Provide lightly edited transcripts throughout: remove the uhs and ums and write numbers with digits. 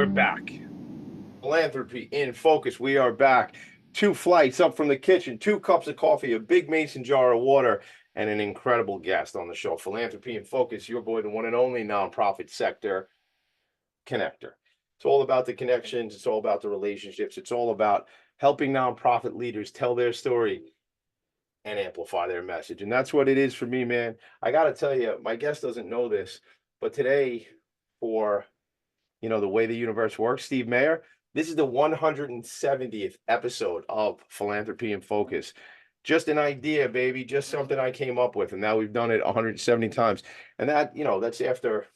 We're back. Philanthropy in focus. We are back. 2 flights up from the kitchen, 2 cups of coffee, a big mason jar of water, and an incredible guest on the show. Philanthropy in focus, your boy, the one and only nonprofit sector connector. It's all about the connections. It's all about the relationships. It's all about helping nonprofit leaders tell their story and amplify their message. And that's what it is for me, man. I got to tell you, my guest doesn't know this, but today, for the way the universe works, Steve Mayer, this is the 170th episode of Philanthropy in Focus. Just an idea, baby, just something I came up with. And now we've done it 170 times. And that's after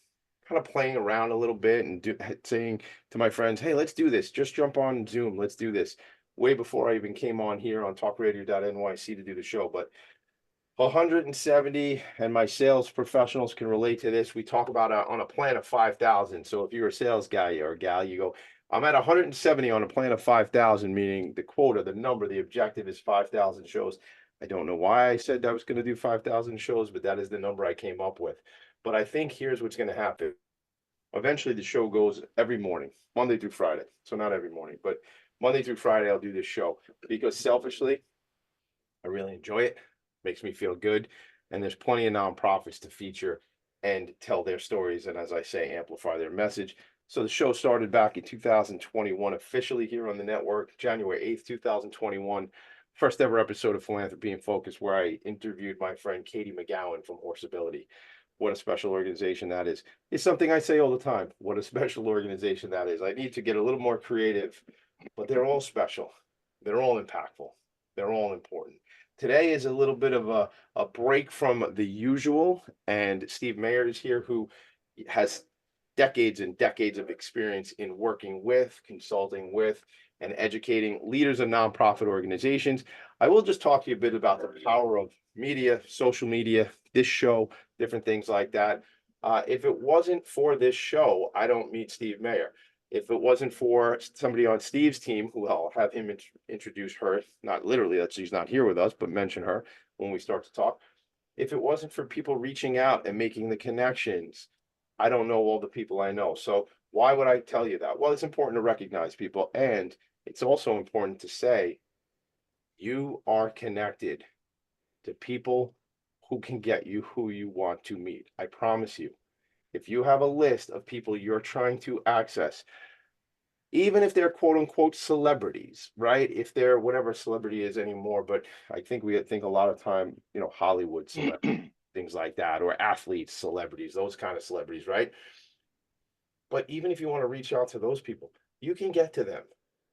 kind of playing around a little bit and saying to my friends, hey, let's do this. Just jump on Zoom. Let's do this. Way before I even came on here on talkradio.nyc to do the show. But 170, and my sales professionals can relate to this. We talk about on a plan of 5,000. So if you're a sales guy or a gal, you go, I'm at 170 on a plan of 5,000, meaning the quota, the number, the objective is 5,000 shows. I don't know why I said I was going to do 5,000 shows, but that is the number I came up with. But I think here's what's going to happen. Eventually, the show goes every morning, Monday through Friday. So not every morning, but Monday through Friday, I'll do this show because selfishly, I really enjoy it. Makes me feel good. And there's plenty of nonprofits to feature and tell their stories. And as I say, amplify their message. So the show started back in 2021, officially here on the network, January 8th, 2021. First ever episode of Philanthropy in Focus, where I interviewed my friend Katie McGowan from Horseability. What a special organization that is. It's something I say all the time. What a special organization that is. I need to get a little more creative, but they're all special. They're all impactful. They're all important. Today is a little bit of a break from the usual, and Steve Mayer is here, who has decades and decades of experience in working with, consulting with, and educating leaders of nonprofit organizations. I will just talk to you a bit about the power of media, social media, this show, different things like that. If it wasn't for this show, I don't meet Steve Mayer. If it wasn't for somebody on Steve's team, who I'll have him introduce her, not literally that she's not here with us, but mention her when we start to talk. If it wasn't for people reaching out and making the connections, I don't know all the people I know. So why would I tell you that? Well, it's important to recognize people, and it's also important to say you are connected to people who can get you who you want to meet. I promise you. If you have a list of people you're trying to access, even if they're quote unquote celebrities, right? If they're whatever celebrity is anymore, but I think we think a lot of time, Hollywood celebrities, things like that, or athletes, celebrities, those kind of celebrities, right? But even if you want to reach out to those people, you can get to them.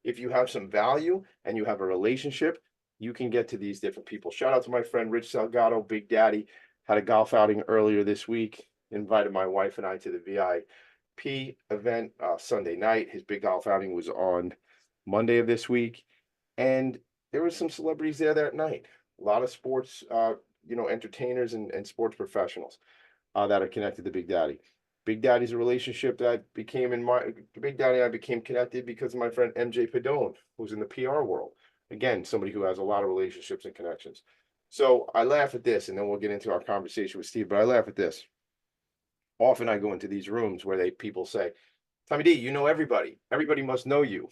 If you have some value and you have a relationship, you can get to these different people. Shout out to my friend Rich Salgado, Big Daddy, had a golf outing earlier this week. Invited my wife and I to the VIP event Sunday night. His big golf outing was on Monday of this week, and there were some celebrities there that night. A lot of sports, entertainers and sports professionals that are connected to Big Daddy. Big Daddy's a relationship that became Big Daddy and I became connected because of my friend MJ Padone, who's in the PR world. Again, somebody who has a lot of relationships and connections. So I laugh at this, and then we'll get into our conversation with Steve. But I laugh at this. Often I go into these rooms where people say, Tommy D, you know everybody. Everybody must know you.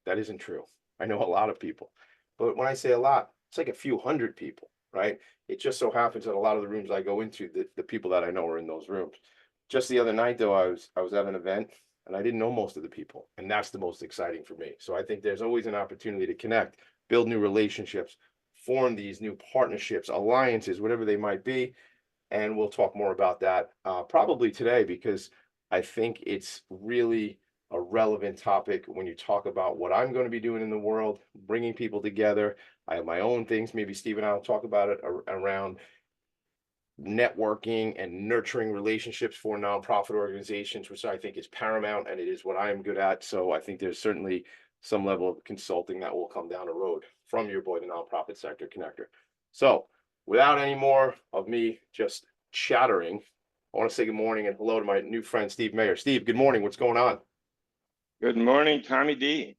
That isn't true. I know a lot of people. But when I say a lot, it's like a few hundred people, right? It just so happens that a lot of the rooms I go into, the people that I know are in those rooms. Just the other night, though, I was at an event and I didn't know most of the people. And that's the most exciting for me. So I think there's always an opportunity to connect, build new relationships, form these new partnerships, alliances, whatever they might be. And we'll talk more about that probably today, because I think it's really a relevant topic when you talk about what I'm going to be doing in the world, bringing people together. I have my own things. Maybe Steve and I will talk about it around networking and nurturing relationships for nonprofit organizations, which I think is paramount, and it is what I am good at. So I think there's certainly some level of consulting that will come down the road from your boy, the nonprofit sector connector. So without any more of me just chattering, I want to say good morning and hello to my new friend, Steve Mayer. Steve, good morning. What's going on? Good morning, Tommy D.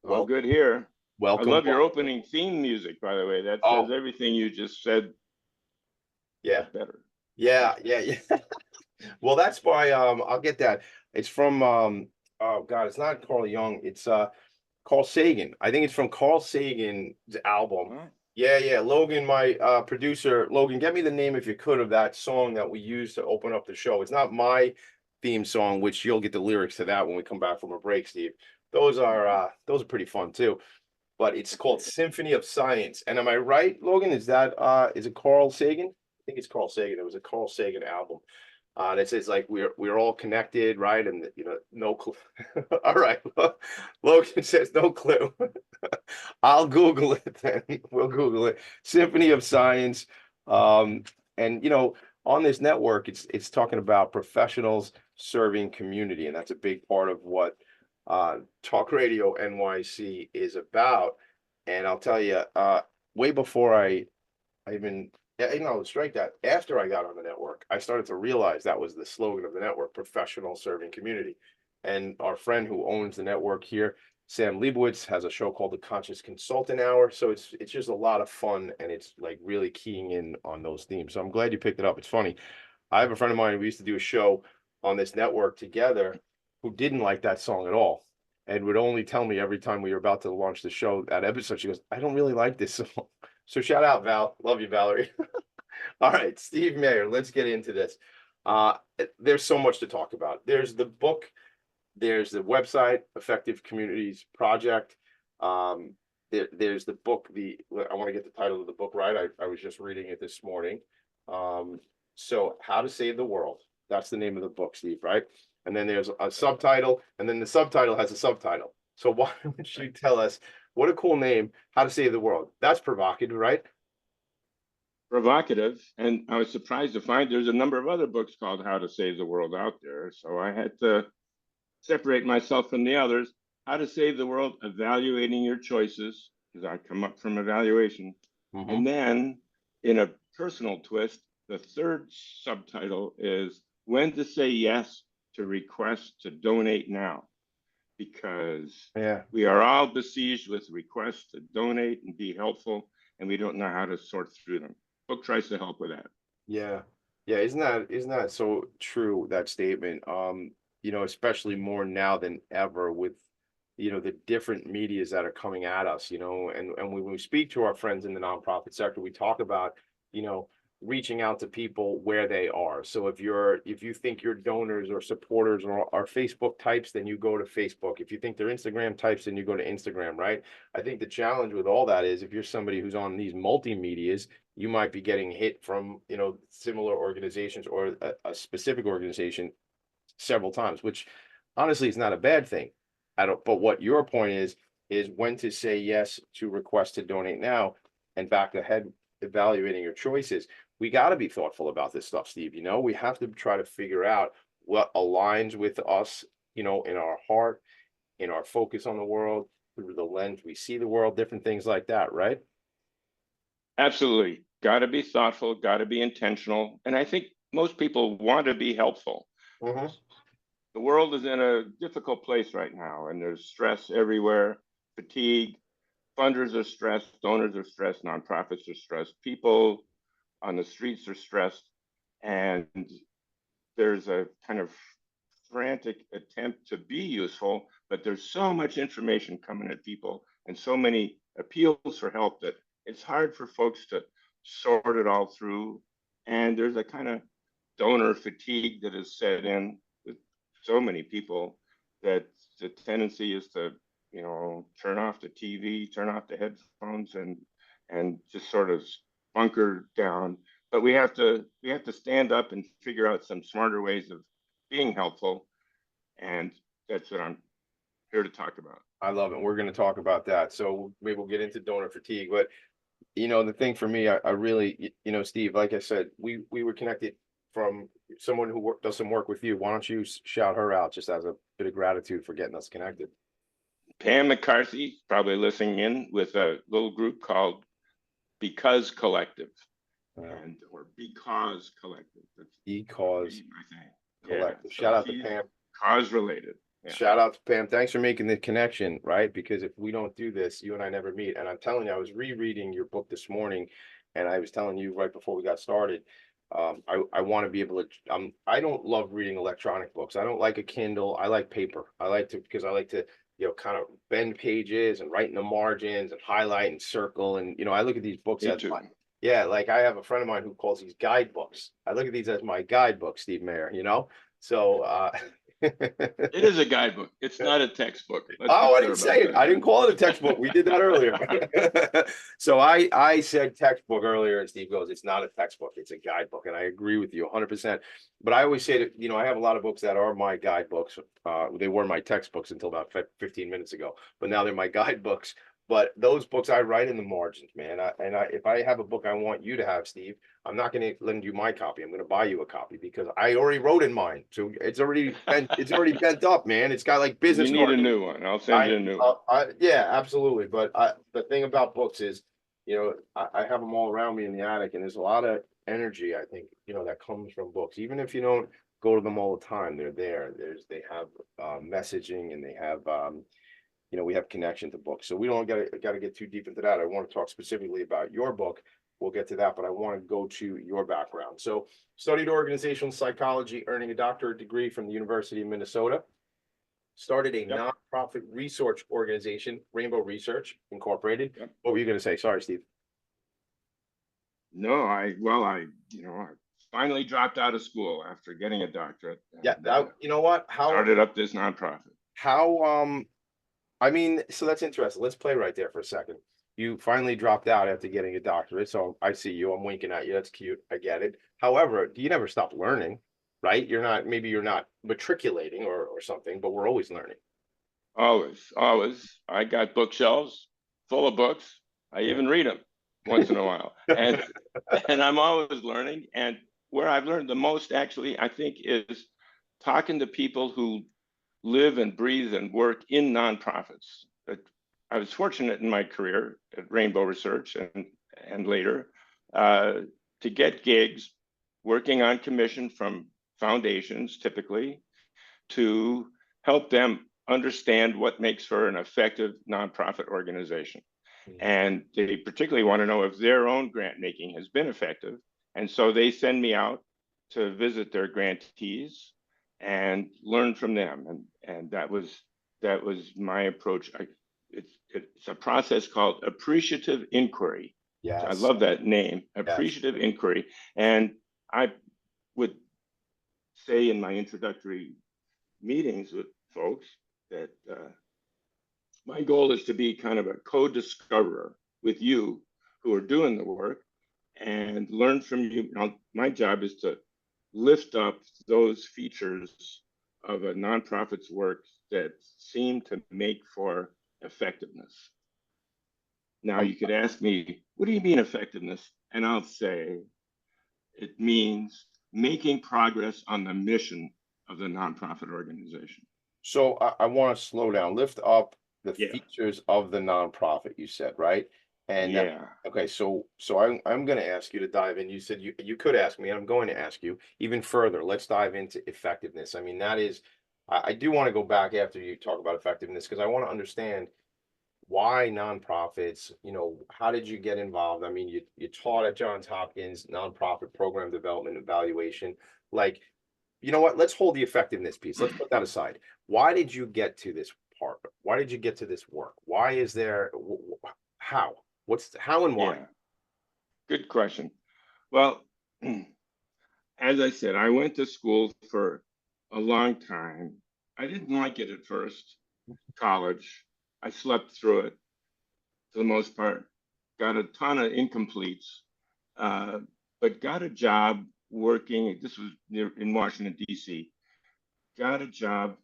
All good here. Welcome. I love your opening theme music, by the way. That says everything you just said. Yeah. Better. Yeah. Well, that's why I'll get that. It's from Oh God, it's not Carl Jung. It's Carl Sagan. I think it's from Carl Sagan's album. Huh? Yeah. Logan, my producer, Logan, get me the name if you could of that song that we used to open up the show. It's not my theme song, which you'll get the lyrics to that when we come back from a break, Steve. Those are pretty fun too. But it's called Symphony of Science. And am I right, Logan? Is it Carl Sagan? I think it's Carl Sagan. It was a Carl Sagan album. That says like we're all connected, right? And no clue. All right. Logan says no clue. I'll Google it then. We'll Google it. Symphony of Science. And on this network, it's talking about professionals serving community, and that's a big part of what Talk Radio NYC is about. And I'll tell you, way before I even, yeah, strike that. After I got on the network, I started to realize that was the slogan of the network: professional serving community. And our friend who owns the network here, Sam Leibowitz, has a show called the Conscious Consultant Hour. So it's just a lot of fun, and it's like really keying in on those themes. So I'm glad you picked it up. It's funny. I have a friend of mine, we used to do a show on this network together, who didn't like that song at all, and would only tell me every time we were about to launch the show, that episode, she goes, I don't really like this song. So shout out, Val. Love you, Valerie. All right, Steve Mayer, let's get into this. There's so much to talk about. There's the book, there's the website, Effective Communities Project. There's the book, I want to get the title of the book right. I was just reading it this morning. So How to Save the World. That's the name of the book, Steve, right? And then there's a subtitle, and then the subtitle has a subtitle. So why don't you tell us, what a cool name, How to Save the World. That's provocative, right? Provocative. And I was surprised to find there's a number of other books called How to Save the World out there. So I had to separate myself from the others. How to Save the World, Evaluating Your Choices, because I come up from evaluation. Mm-hmm. And then in a personal twist, the third subtitle is When to Say Yes to Requests to Donate Now. Because we are all besieged with requests to donate and be helpful, and we don't know how to sort through them. Book tries to help with that. Yeah. Isn't that so true, that statement? Especially more now than ever with the different medias that are coming at us, and when we speak to our friends in the nonprofit sector, we talk about, reaching out to people where they are. So if you think your donors or supporters are Facebook types, then you go to Facebook. If you think they're Instagram types, then you go to Instagram, right? I think the challenge with all that is, if you're somebody who's on these multimedias, you might be getting hit from, similar organizations or a specific organization several times, which honestly is not a bad thing. But what your point is when to say yes to request to donate now, and back ahead, evaluating your choices. We got to be thoughtful about this stuff, Steve. We have to try to figure out what aligns with us, in our heart, in our focus on the world, through the lens we see the world, different things like that, right? Absolutely. Got to be thoughtful, got to be intentional. And I think most people want to be helpful. Mm-hmm. The world is in a difficult place right now, and there's stress everywhere, fatigue. Funders are stressed, donors are stressed, nonprofits are stressed, people on the streets are stressed, and there's a kind of frantic attempt to be useful, but there's so much information coming at people and so many appeals for help that it's hard for folks to sort it all through. And there's a kind of donor fatigue that has set in with so many people that the tendency is to, turn off the TV, turn off the headphones, and just sort of bunker down. But we have to stand up and figure out some smarter ways of being helpful, and that's what I'm here to talk about. I love it. We're going to talk about that. So maybe we'll get into donor fatigue. But the thing for me, I really, Steve, like I said, we were connected from someone who does some work with you. Why don't you shout her out, just as a bit of gratitude for getting us connected? Pam McCarthy, probably listening in, with a little group called Because Collective, or Because Collective. That's Because Collective. Yeah. Shout out to Pam. Cause related. Yeah. Shout out to Pam. Thanks for making the connection, right? Because if we don't do this, you and I never meet. And I'm telling you, I was rereading your book this morning, and I was telling you right before we got started, I want to be able to, I don't love reading electronic books. I don't like a Kindle. I like paper. I like to, because I like to, kind of bend pages and write in the margins and highlight and circle. And, I look at these books Me as too. my, yeah, like I have a friend of mine who calls these guidebooks. I look at these as my guidebook, Steve Mayer. So, It is a guidebook. It's not a textbook. Let's be oh, I clear didn't about say it. I that. didn't call it a textbook. We did that earlier. So I said textbook earlier, and Steve goes, it's not a textbook, it's a guidebook. And I agree with you 100%. But I always say that, I have a lot of books that are my guidebooks. They were my textbooks until about 15 minutes ago, but now they're my guidebooks. But those books I write in the margins, man. If I have a book I want you to have, Steve, I'm not going to lend you my copy. I'm going to buy you a copy because I already wrote in mine. So it's already bent up, man. It's got like You business need a cards. new one. I'll send you a new one. Yeah, absolutely. But the thing about books is, I have them all around me in the attic, and there's a lot of energy, I think, that comes from books. Even if you don't go to them all the time, they're there. They have messaging, and they have we have connection to books. So we don't got to get too deep into that. I want to talk specifically about your book. We'll get to that, but I want to go to your background. So studied organizational psychology, earning a doctorate degree from the University of Minnesota. Started a Yep. nonprofit research organization, Rainbow Research Incorporated. Yep. What were you going to say? Sorry, Steve. No, I finally dropped out of school after getting a doctorate. Yeah, you know what? Started up this nonprofit. I mean, so that's interesting. Let's play right there for a second. You finally dropped out after getting a doctorate. So I see you. I'm winking at you. That's cute. I get it. However, you never stop learning, right? Maybe you're not matriculating or something, but we're always learning. Always, always. I got bookshelves full of books. I even read them once in a while. And I'm always learning. And where I've learned the most, actually, I think, is talking to people who live and breathe and work in nonprofits. I was fortunate in my career at Rainbow Research and later to get gigs working on commission from foundations, typically, to help them understand what makes for an effective nonprofit organization. And they particularly want to know if their own grant making has been effective. And so they send me out to visit their grantees and learn from them. And that was my approach. It's a process called appreciative inquiry. Yes. I love that name, appreciative inquiry. And I would say in my introductory meetings with folks that my goal is to be kind of a co-discoverer with you who are doing the work and learn from you. Now, my job is to lift up those features of a nonprofit's work that seem to make for effectiveness. Now, you could ask me, what do you mean effectiveness? And I'll say, it means making progress on the mission of the nonprofit organization. So I want to slow down, lift up the features of the nonprofit, you said, right? And okay, so I'm going to ask you to dive in. You said you could ask me, and I'm going to ask you even further. Let's dive into effectiveness. I mean, that is, I do want to go back after you talk about effectiveness because I want to understand why nonprofits, how did you get involved? I mean, you taught at Johns Hopkins, nonprofit program development evaluation. Like, you know what? Let's hold the effectiveness piece. Let's put that aside. Why did you get to this part? Why did you get to this work? Why is there, how? How and why? Yeah. Good question. Well, as I said, I went to school for a long time. I didn't like it at first, college. I slept through it for the most part, got a ton of incompletes, but got a job working. This was in Washington, D.C. Got a job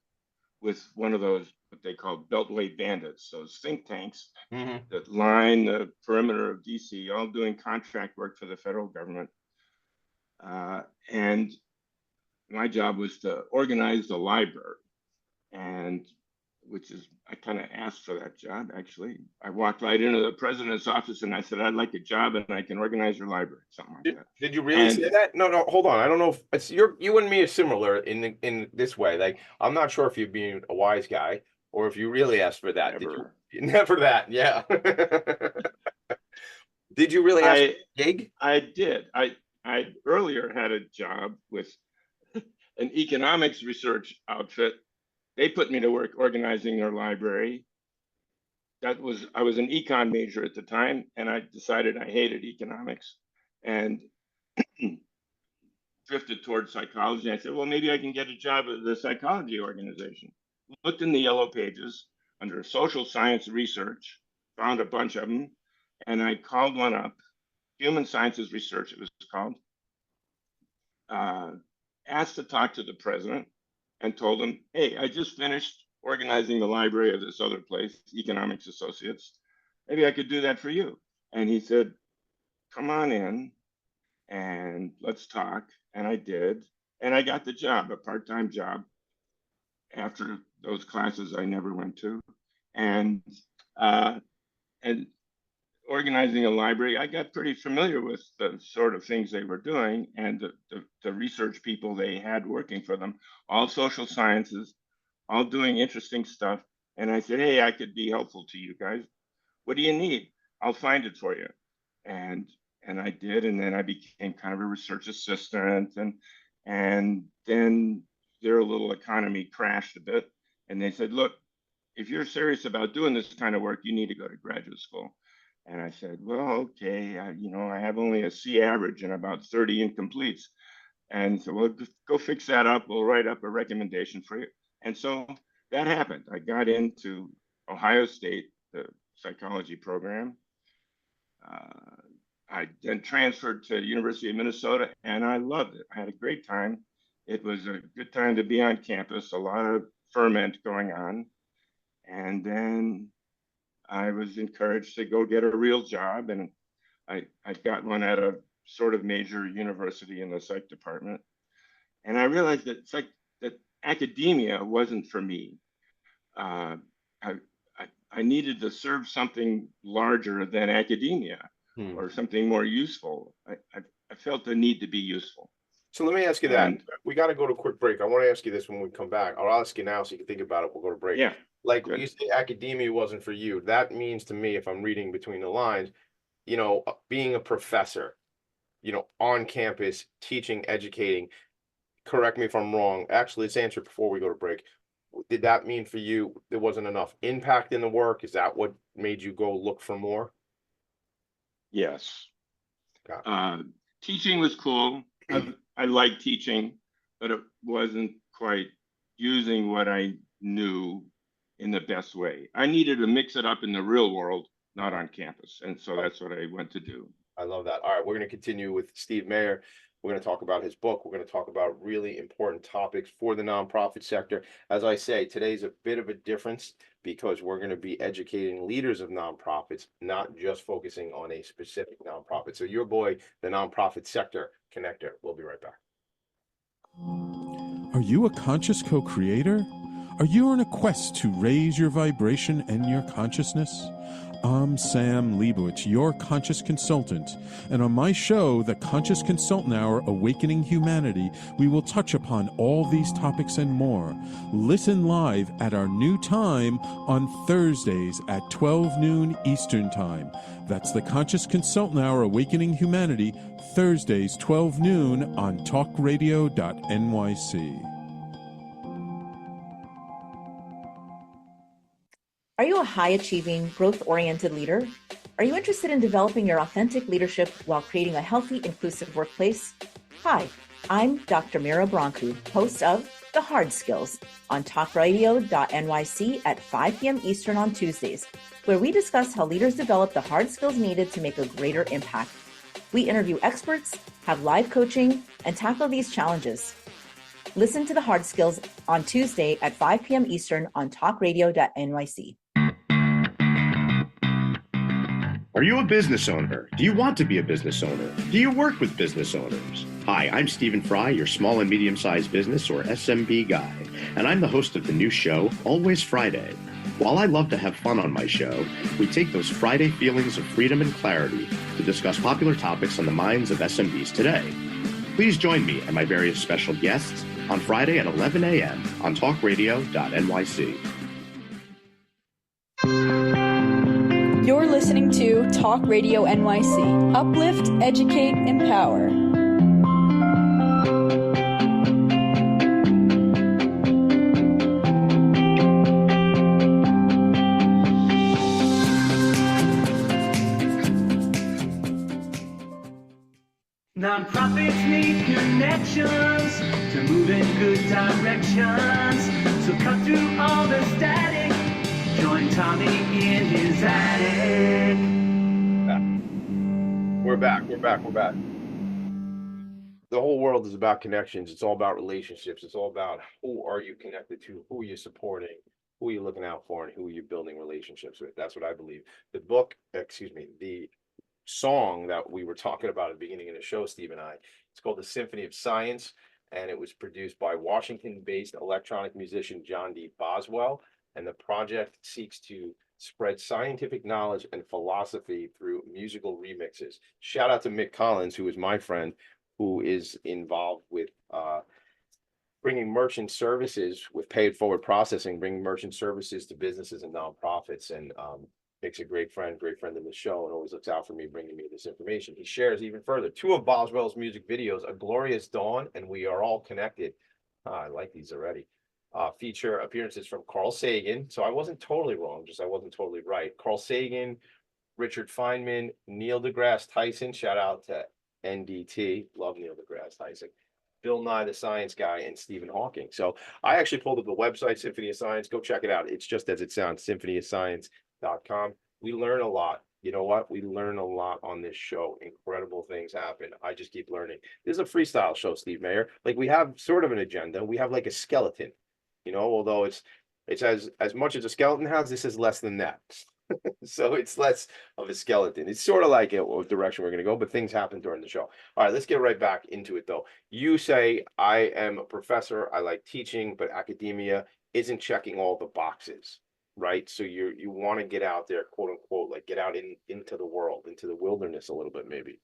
with one of those, what they call Beltway bandits, those think tanks that line the perimeter of DC, all doing contract work for the federal government. And my job was to organize the library, and I kind of asked for that job, actually. I walked right into the president's office and I said, I'd like a job and I can organize your library, something like that. Did you really say that? No, hold on. I don't know if it's you and me are similar in this way. Like, I'm not sure if you're being a wise guy or if you really asked for that. Never. Never that, yeah. Did you really ask for a gig? I did. I earlier had a job with an economics research outfit. They put me to work organizing their library. I was an econ major at the time, and I decided I hated economics and drifted towards psychology. I said, well, maybe I can get a job at the psychology organization. Looked in the yellow pages under social science research, found a bunch of them, and I called one up, human sciences research, it was called, asked to talk to the president and told him, hey, I just finished organizing the library of this other place, Economics Associates. Maybe I could do that for you. And he said, come on in and let's talk. And I did. And I got the job, a part-time job after those classes I never went to. And organizing a library, I got pretty familiar with the sort of things they were doing and the research people they had working for them, all social sciences, all doing interesting stuff. And I said, hey, I could be helpful to you guys. What do you need? I'll find it for you. And I did. And then I became kind of a research assistant. And then their little economy crashed a bit. And they said, look, if you're serious about doing this kind of work, you need to go to graduate school. And I said, well, okay, I have only a C average and about 30 incompletes. And so, well, go fix that up. We'll write up a recommendation for you. And so that happened. I got into Ohio State, the psychology program. I then transferred to University of Minnesota, and I loved it. I had a great time. It was a good time to be on campus, a lot of ferment going on. And then I was encouraged to go get a real job, and I got one at a sort of major university in the psych department. And I realized that academia wasn't for me. I needed to serve something larger than academia or something more useful. I felt the need to be useful. So let me ask you that. We got to go to a quick break. I want to ask you this when we come back. I'll ask you now so you can think about it. We'll go to break. Yeah. Like when you say academia wasn't for you, that means to me, if I'm reading between the lines, being a professor, on campus, teaching, educating, correct me if I'm wrong. Actually, let's answer it before we go to break. Did that mean for you there wasn't enough impact in the work? Is that what made you go look for more? Yes. Teaching was cool. I liked teaching, but it wasn't quite using what I knew in the best way. I needed to mix it up in the real world, not on campus. And so that's what I went to do. I love that. All right, we're going to continue with Steve Mayer. We're going to talk about his book. We're going to talk about really important topics for the nonprofit sector. As I say, today's a bit of a difference because we're going to be educating leaders of nonprofits, not just focusing on a specific nonprofit. So your boy, the nonprofit sector connector. We'll be right back. Are you a conscious co-creator? Are you on a quest to raise your vibration and your consciousness? I'm Sam Leibowitz, your conscious consultant, and on my show, The Conscious Consultant Hour, Awakening Humanity, we will touch upon all these topics and more. Listen live at our new time on Thursdays at 12 noon Eastern Time. That's The Conscious Consultant Hour, Awakening Humanity, Thursdays 12 noon on talkradio.nyc. Are you a high-achieving, growth-oriented leader? Are you interested in developing your authentic leadership while creating a healthy, inclusive workplace? Hi, I'm Dr. Mira Brancu, host of The Hard Skills on talkradio.nyc at 5 p.m. Eastern on Tuesdays, where we discuss how leaders develop the hard skills needed to make a greater impact. We interview experts, have live coaching, and tackle these challenges. Listen to The Hard Skills on Tuesday at 5 p.m. Eastern on talkradio.nyc. Are you a business owner? Do you want to be a business owner? Do you work with business owners? Hi, I'm Stephen Fry, your small and medium-sized business or SMB guy, and I'm the host of the new show, Always Friday. While I love to have fun on my show, we take those Friday feelings of freedom and clarity to discuss popular topics on the minds of SMBs today. Please join me and my various special guests on Friday at 11 a.m. on talkradio.nyc. You're listening to Talk Radio NYC. Uplift, educate, empower. nonprofits need connections to move in good directions. So cut through all the static. Join Tommy in his attic. We're back. The whole world is about connections. It's all about relationships. It's all about who are you connected to, who are you supporting, who are you looking out for, and who are you building relationships with. That's what I believe. The song that we were talking about at the beginning of the show, Steve and I, it's called The Symphony of Science, and it was produced by Washington-based electronic musician John D. Boswell, and the project seeks to spread scientific knowledge and philosophy through musical remixes. Shout out to Mick Collins, who is my friend, who is involved with bringing merchant services with paid forward processing, bringing merchant services to businesses and nonprofits, and Mick's a great friend of the show, and always looks out for me, bringing me this information. He shares even further. Two of Boswell's music videos, A Glorious Dawn and We Are All Connected. I like these already. Feature appearances from Carl Sagan. So I wasn't totally wrong, just I wasn't totally right. Carl Sagan, Richard Feynman, Neil deGrasse Tyson. Shout out to NDT. Love Neil deGrasse Tyson. Bill Nye the Science Guy, and Stephen Hawking. So I actually pulled up the website, Symphony of Science. Go check it out. It's just as it sounds, symphonyofscience.com. We learn a lot. You know what? We learn a lot on this show. Incredible things happen. I just keep learning. This is a freestyle show, Steve Mayer. Like, we have sort of an agenda. We have like a skeleton, although it's as much as a skeleton has, this is less than that. So it's less of a skeleton. It's sort of like what direction we're going to go, but things happen during the show. All right, let's get right back into it though. You say, I am a professor, I like teaching, but academia isn't checking all the boxes, right? So you want to get out there, quote unquote, like get out into the world, into the wilderness a little bit, maybe.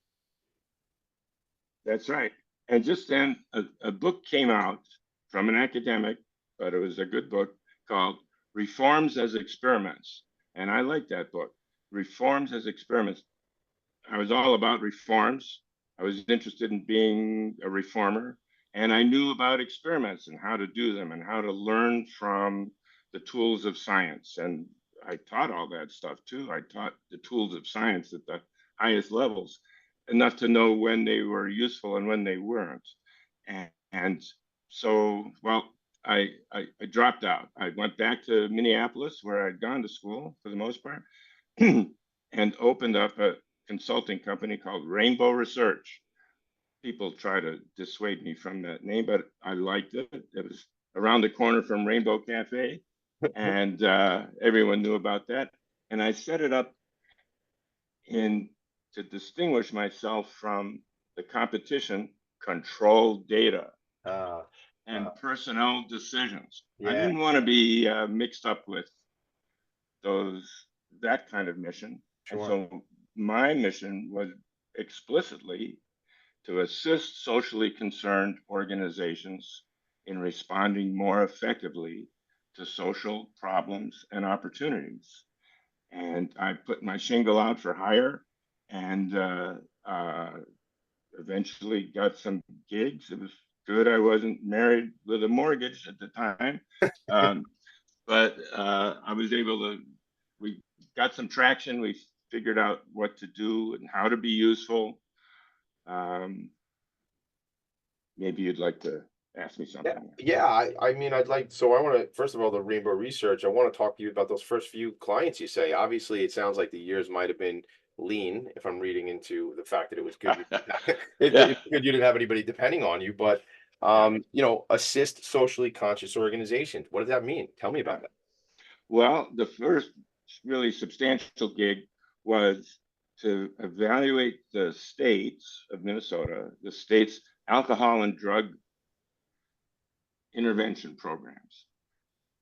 That's right. And just then a book came out from an academic, but it was a good book, called Reforms as Experiments. And I like that book, Reforms as Experiments. I was all about reforms. I was interested in being a reformer, and I knew about experiments and how to do them and how to learn from the tools of science. And I taught all that stuff too. I taught the tools of science at the highest levels, enough to know when they were useful and when they weren't. And so, well, I dropped out. I went back to Minneapolis, where I'd gone to school for the most part, and opened up a consulting company called Rainbow Research. People try to dissuade me from that name, but I liked it. It was around the corner from Rainbow Cafe, and everyone knew about that. And I set it up to distinguish myself from the competition, control data. And personnel decisions. Yeah. I didn't want to be mixed up with that kind of mission. Sure. And so my mission was explicitly to assist socially concerned organizations in responding more effectively to social problems and opportunities. And I put my shingle out for hire, and eventually got some gigs. It was good. I wasn't married with a mortgage at the time, but I was we got some traction. We figured out what to do and how to be useful. Maybe you'd like to ask me something. Yeah. I mean, I want to, first of all, the Rainbow Research, I want to talk to you about those first few clients you say. Obviously, it sounds like the years might have been lean, if I'm reading into the fact that it was good. It's good you didn't have anybody depending on you, but assist socially conscious organizations. What does that mean? Tell me about that. Well, the first really substantial gig was to evaluate the states of Minnesota, the state's alcohol and drug intervention programs.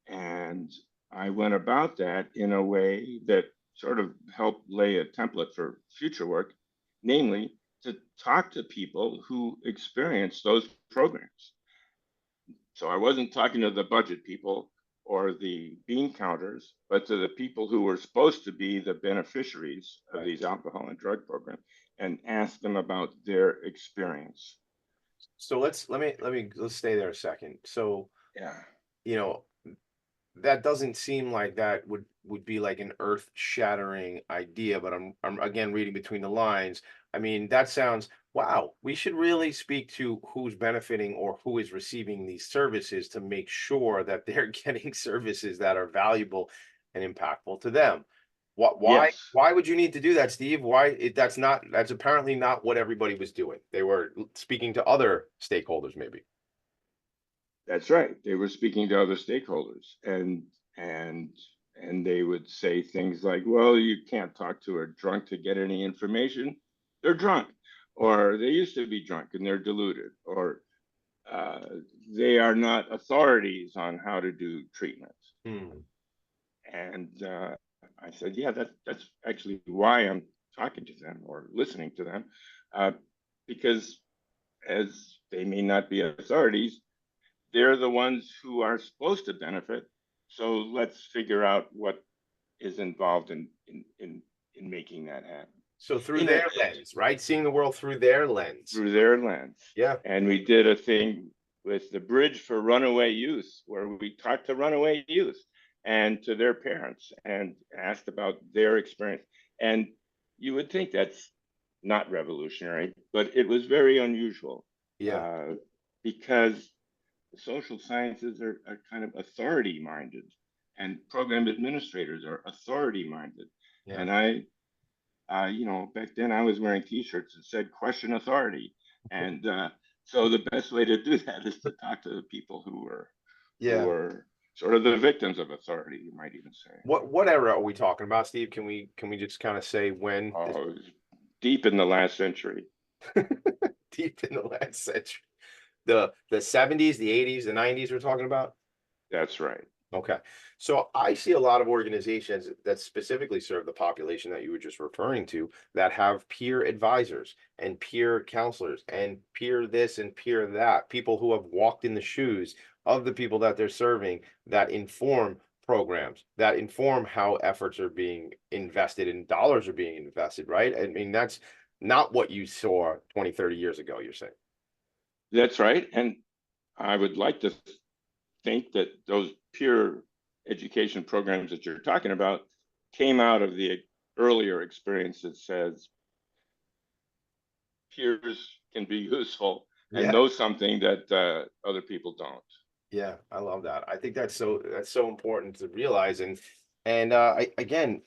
And I went about that in a way that sort of helped lay a template for future work, namely to talk to people who experience those programs. So I wasn't talking to the budget people or the bean counters, but to the people who were supposed to be the beneficiaries of these alcohol and drug programs, and ask them about their experience. So let's stay there a second. So that doesn't seem like that would be like an earth-shattering idea, but I'm again reading between the lines. I mean, that sounds, wow, we should really speak to who's benefiting or who is receiving these services to make sure that they're getting services that are valuable and impactful to them. What, Yes, why would you need to do that, Steve? That's apparently not what everybody was doing. They were speaking to other stakeholders, maybe. that's right. They were speaking to other stakeholders, and and they would say things like, "Well, you can't talk to a drunk to get any information. They're drunk, or they used to be drunk and they're deluded, or uh, they are not authorities on how to do treatments." Hmm. And I said, "Yeah, that's actually why I'm talking to them or listening to them, uh, because as they may not be authorities, they're the ones who are supposed to benefit. So let's figure out what is involved in making that happen So through in a, their lens, right? Seeing the world through their lens. through their lens." Yeah. And we did a thing with the Bridge for Runaway Youth, where we talked to runaway youth and to their parents and asked about their experience. And you would think that's not revolutionary, but it was very unusual, Yeah. because the social sciences are kind of authority minded, and program administrators are authority minded. Yeah. And back then I was wearing T-shirts that said "Question Authority," and so the best way to do that is to talk to the people who Yeah. were sort of the victims of authority, you might even say. What era are we talking about, Steve? Can we just kind of say when this Oh, it was deep in the last century. deep in the last century? The 70s, the 80s, the 90s we're talking about? That's right. Okay. So I see a lot of organizations that specifically serve the population that you were just referring to that have peer advisors and peer counselors and peer this and peer that, people who have walked in the shoes of the people that they're serving that inform programs, that inform how efforts are being invested and dollars are being invested, right? I mean, that's not what you saw 20, 30 years ago, you're saying. That's right. And I would like to think that those peer education programs that you're talking about came out of the earlier experience that says peers can be useful and Yeah. know something that other people don't. Yeah, I love that. I think that's so important to realize. And again,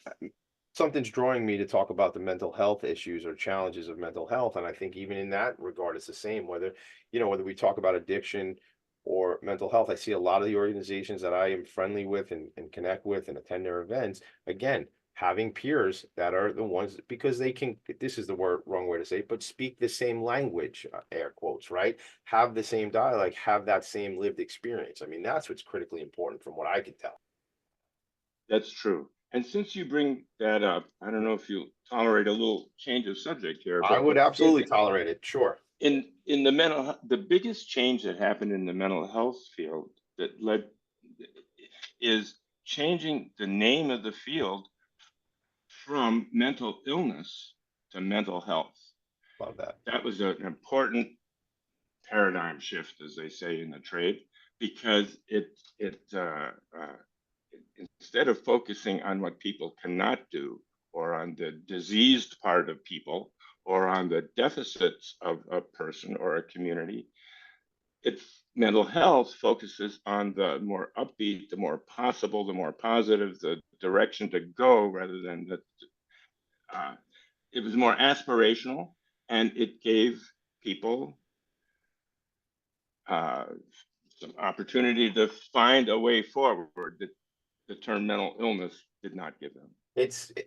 something's drawing me to talk about the mental health issues or challenges of mental health. And I think even in that regard, it's the same. Whether we talk about addiction or mental health, I see a lot of the organizations that I am friendly with and connect with and attend their events. Again, having peers that are the ones because they can, this is the wrong way to say it, but speak the same language, air quotes, right? Have the same dialect, have that same lived experience. I mean, that's what's critically important from what I can tell. That's true. And since you bring that up, I don't know if you tolerate a little change of subject here, I but would absolutely tolerate it. Sure. in the biggest change that happened in the mental health field that led is changing the name of the field from mental illness to mental health. Love that. That was an important paradigm shift, as they say in the trade, because instead of focusing on what people cannot do or on the diseased part of people or on the deficits of a person or a community, it's mental health focuses on the more upbeat, the more possible, the more positive, the direction to go rather than it was more aspirational, and it gave people uh, some opportunity to find a way forward that the term mental illness did not give them.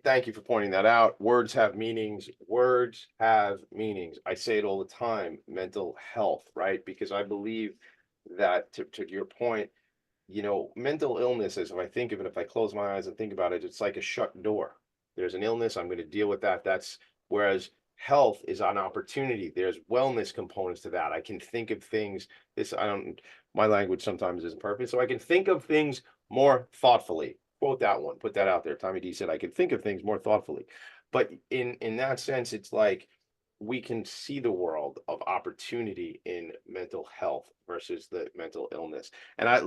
Thank you for pointing that out. Words have meanings. Words have meanings. I say it all the time, mental health, right? Because I believe that to your point, mental illness is, if I think of it, if I close my eyes and think about it, it's like a shut door. There's an illness, I'm going to deal with that. Whereas health is an opportunity. There's wellness components to that. I can think of things, my language sometimes isn't perfect. So I can think of things more thoughtfully. Quote that one, put that out there. Tommy D said, I can think of things more thoughtfully. But in that sense, it's like, we can see the world of opportunity in mental health versus the mental illness. And I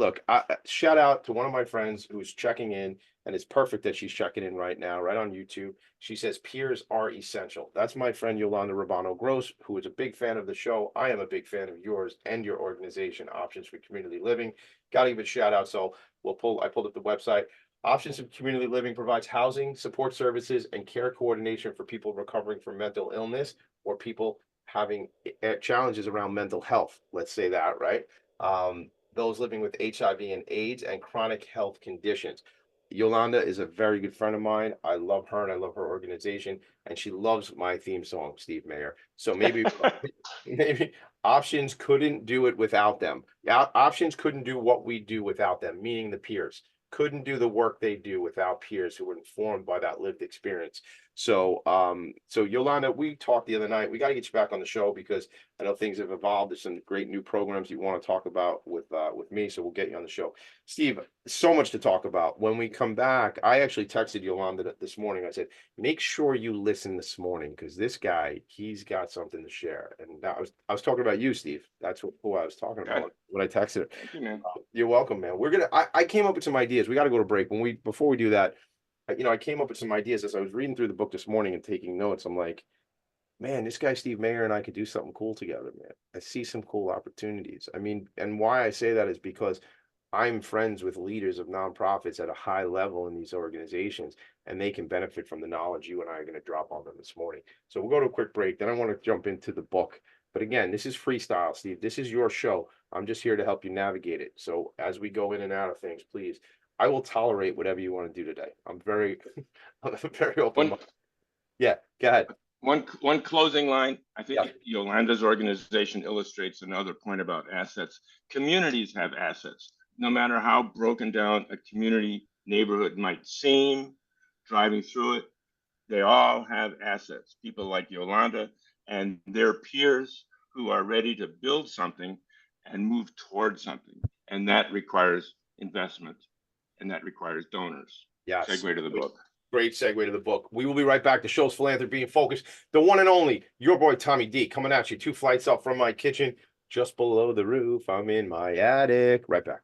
shout out to one of my friends who's checking in, and it's perfect that she's checking in right now, right on YouTube. She says peers are essential. That's my friend Yolanda Rabano Gross, who is a big fan of the show. I am a big fan of yours and your organization, Options for Community Living. Got to give a shout out. So I pulled up the website. Options of Community Living provides housing, support services, and care coordination for people recovering from mental illness or people having challenges around mental health. Let's say that, right? Those living with HIV and AIDS and chronic health conditions. Yolanda is a very good friend of mine. I love her and I love her organization, and she loves my theme song, Steve Mayer. So maybe maybe Options couldn't do it without them. Yeah, Options couldn't do what we do without them, meaning the peers. Couldn't do the work they do without peers who were informed by that lived experience. So so Yolanda, we talked the other night. We got to get you back on the show because I know things have evolved. There's some great new programs you want to talk about with me. So we'll get you on the show. Steve, so much to talk about. When we come back, I actually texted Yolanda this morning. I said, make sure you listen this morning because this guy, he's got something to share. And I was talking about you, Steve. That's who I was talking about when I texted her. Thank you, man. You're welcome, man. I came up with some ideas. We got to go to break. Before we do that, I came up with some ideas as I was reading through the book this morning and taking notes. I'm like, man, this guy Steve Mayer and I could do something cool together, man. I see some cool opportunities. I mean, and why I say that is because I'm friends with leaders of nonprofits at a high level in these organizations, and they can benefit from the knowledge you and I are going to drop on them this morning. So we'll go to a quick break. Then I want to jump into the book. But again, this is freestyle, Steve. This is your show. I'm just here to help you navigate it. So as we go in and out of things, please, I will tolerate whatever you want to do today. I'm very open. Yeah, go ahead. One closing line. I think Yeah. Yolanda's organization illustrates another point about assets. Communities have assets. No matter how broken down a community neighborhood might seem, driving through it, they all have assets. People like Yolanda and their peers who are ready to build something and move towards something. And that requires investment, and that requires donors. Yes. Segue to the book. Great segue to the book. We will be right back. The show's Philanthropy and Focus. The one and only, your boy Tommy D, coming at you 2 flights up from my kitchen, just below the roof. I'm in my attic. Right back.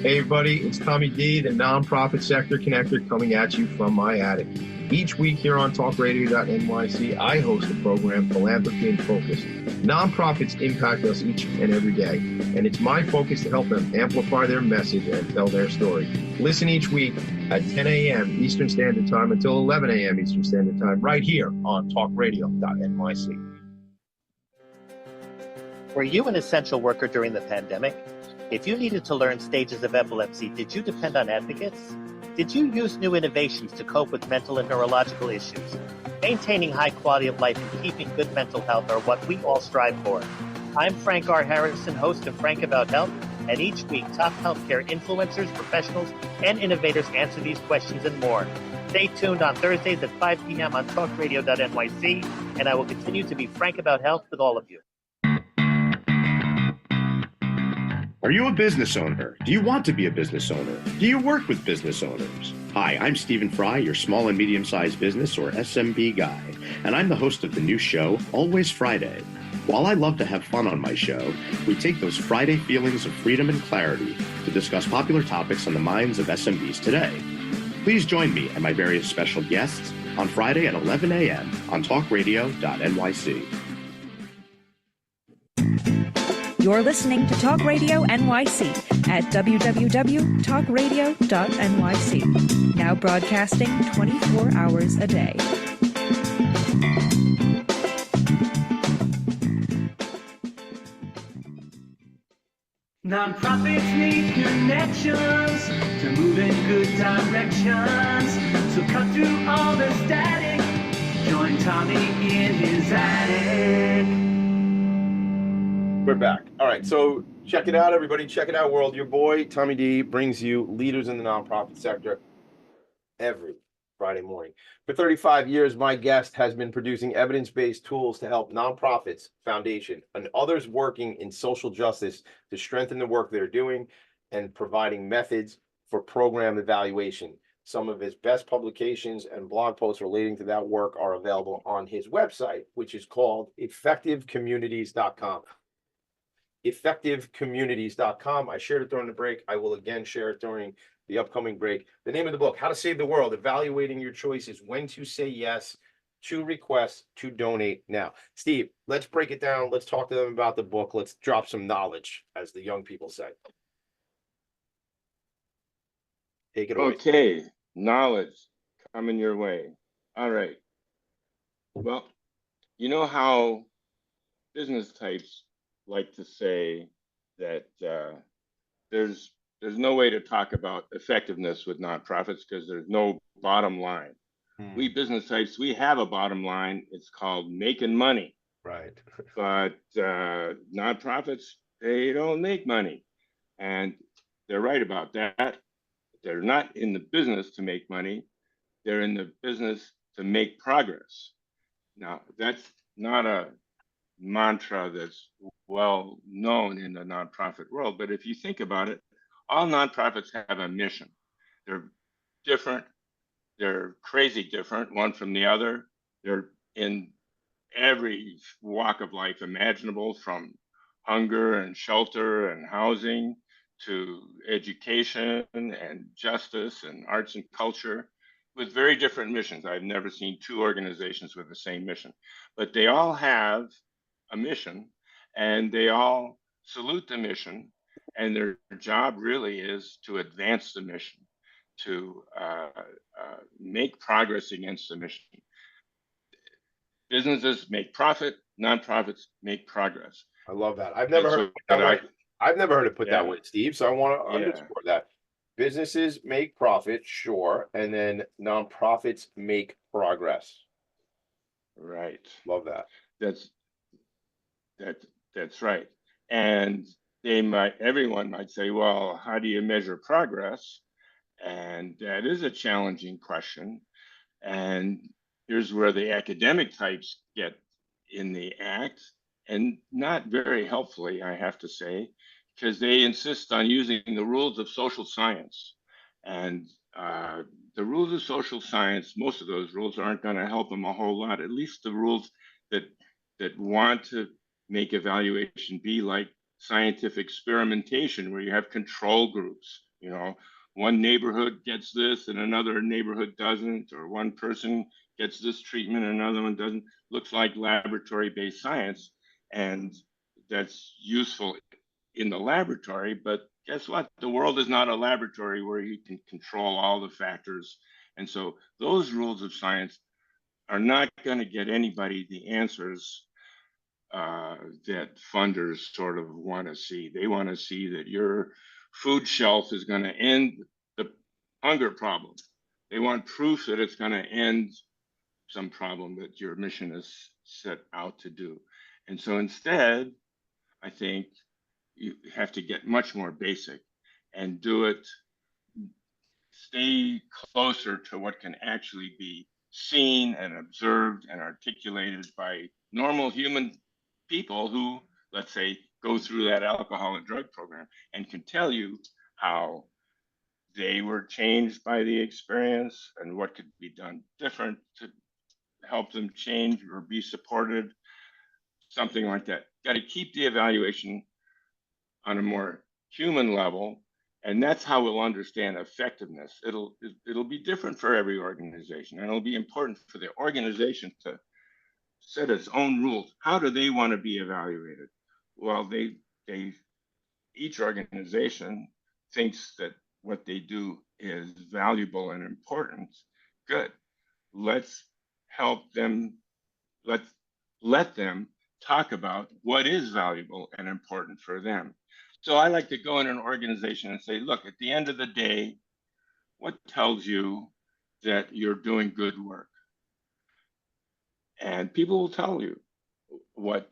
Hey everybody, it's Tommy D, the nonprofit sector connector, coming at you from my attic. Each week here on talkradio.nyc, I host the program Philanthropy and Focus. Nonprofits impact us each and every day, and it's my focus to help them amplify their message and tell their story. Listen each week at 10 a.m. Eastern Standard Time until 11 a.m. Eastern Standard Time, right here on talkradio.nyc. Were you an essential worker during the pandemic? If you needed to learn stages of epilepsy, did you depend on advocates? Did you use new innovations to cope with mental and neurological issues? Maintaining high quality of life and keeping good mental health are what we all strive for. I'm Frank R. Harrison, host of Frank About Health, and each week top healthcare influencers, professionals, and innovators answer these questions and more. Stay tuned on Thursdays at 5 p.m. on talkradio.nyc, and I will continue to be frank about health with all of you. Are you a business owner? Do you want to be a business owner? Do you work with business owners? Hi, I'm Stephen Fry, your small and medium-sized business or SMB guy, and I'm the host of the new show, Always Friday. While I love to have fun on my show, we take those Friday feelings of freedom and clarity to discuss popular topics on the minds of SMBs today. Please join me and my various special guests on Friday at 11 a.m. on talkradio.nyc. You're listening to Talk Radio NYC at www.talkradio.nyc. Now broadcasting 24 hours a day. Nonprofits need connections to move in good directions. So cut through all the static. Join Tommy in his attic. We're back. All right, so check it out, everybody. Check it out, world. Your boy, Tommy D, brings you leaders in the nonprofit sector every Friday morning. For 35 years, my guest has been producing evidence-based tools to help nonprofits, foundation, and others working in social justice to strengthen the work they're doing and providing methods for program evaluation Some of his best publications and blog posts relating to that work are available on his website, which is called effectivecommunities.com. Effectivecommunities.com. I shared it during the break. I will again share it during the upcoming break. The name of the book, How to Save the World, Evaluating Your Choices, When to Say Yes to Requests to Donate Now. Steve, let's break it down. Let's talk to them about the book. Let's drop some knowledge, as the young people say. Take it away. Okay, knowledge coming your way. All right. Well, you know how business types like to say that there's no way to talk about effectiveness with nonprofits because there's no bottom line. We business types, we have a bottom line. It's called making money. Right. But nonprofits, they don't make money. And they're right about that. They're not in the business to make money. They're in the business to make progress. Now, that's not a mantra that's well known in the nonprofit world, but if you think about it, all nonprofits have a mission. They're different. They're crazy different, one from the other. They're in every walk of life imaginable, from hunger and shelter and housing to education and justice and arts and culture, with very different missions. I've never seen two organizations with the same mission, but they all have a mission and they all salute the mission, and their job really is to advance the mission, to make progress against the mission. Businesses make profit, nonprofits make progress. I love that. I've never heard it put that way. I've never heard it put that way, Steve. So I want to underscore that. Businesses make profit, sure, and then nonprofits make progress. Right. Love that. That's right. And everyone might say, well, how do you measure progress? And that is a challenging question. And here's where the academic types get in the act, and not very helpfully, I have to say, because they insist on using the rules of social science. And the rules of social science, most of those rules aren't going to help them a whole lot, at least the rules that want to make evaluation be like scientific experimentation, where you have control groups. You know, one neighborhood gets this and another neighborhood doesn't, or one person gets this treatment and another one doesn't. Looks like laboratory-based science, and that's useful in the laboratory, but guess what? The world is not a laboratory where you can control all the factors. And so those rules of science are not going to get anybody the answers that funders sort of want to see. They want to see that your food shelf is going to end the hunger problem. They want proof that it's going to end some problem that your mission is set out to do. And so instead, I think you have to get much more basic and do it, stay closer to what can actually be seen and observed and articulated by normal human people who, let's say, go through that alcohol and drug program and can tell you how they were changed by the experience and what could be done different to help them change or be supported, something like that. Got to keep the evaluation on a more human level, and that's how we'll understand effectiveness. It'll be different for every organization, and it'll be important for the organization to set its own rules. How do they want to be evaluated? Well, each organization thinks that what they do is valuable and important. Good. Let's help them. Let them talk about what is valuable and important for them. So I like to go in an organization and say, look, at the end of the day, what tells you that you're doing good work? And people will tell you what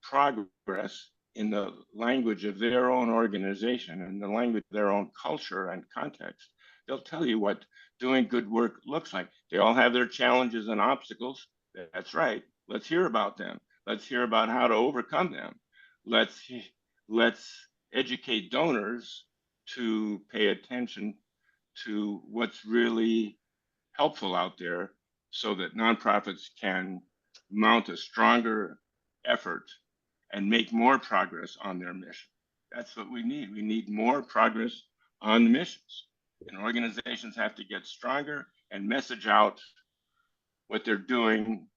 progress in the language of their own organization and the language of their own culture and context. They'll tell you what doing good work looks like. They all have their challenges and obstacles. That's right. Let's hear about them. Let's hear about how to overcome them. Let's educate donors to pay attention to what's really helpful out there so that nonprofits can mount a stronger effort and make more progress on their mission. That's what we need. We need more progress on the missions. And organizations have to get stronger and message out what they're doing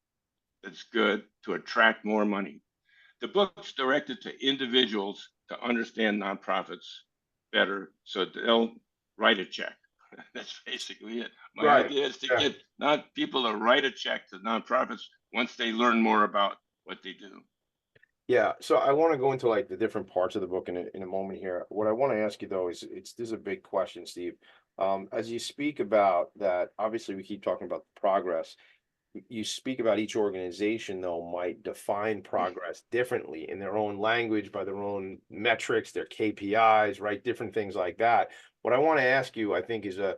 that's good to attract more money. The book's directed to individuals to understand nonprofits better so they'll write a check. That's basically it. My idea is to get not people to write a check to nonprofits once they learn more about what they do. Yeah, so I want to go into like the different parts of the book in a moment here. What I want to ask you though is this is a big question, Steve. As you speak about that, obviously we keep talking about progress. You speak about each organization though might define progress differently in their own language, by their own metrics, their KPIs, right? Different things like that. What I want to ask you, I think, is a